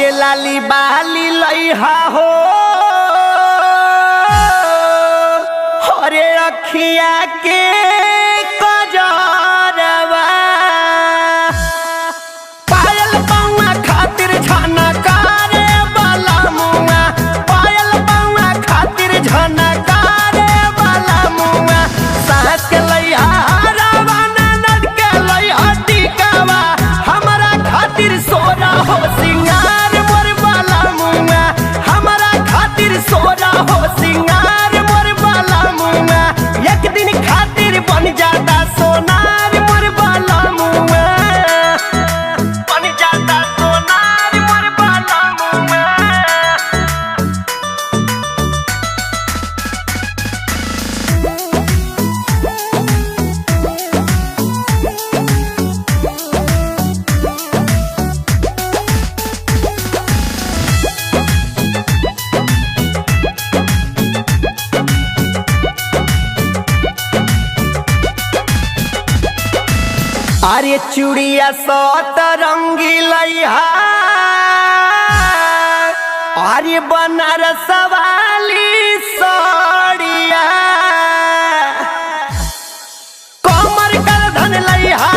अरे लाली बाली लइहा हो अरे अखिया के कजरवा पायल पौआ खातिर झनकारे वाला मुआ पायल पौआ खातिर झनकारे वाला मुआ सास के लइहा रावण नद के लइहा टिकावा हमरा खातिर सोना हो सिंगार मोर वाला मुआ हमरा खातिर सोना हो सिंगार मोर वाला मुआ एक दिन खातिर बन जाता सोनार मोर वाला मुआ बन जाता सोनार मोर वाला मुआ। अरे चूड़िया सतरंगी लइहा अरे बनारस वाली साड़िया कमर कर धन लइहा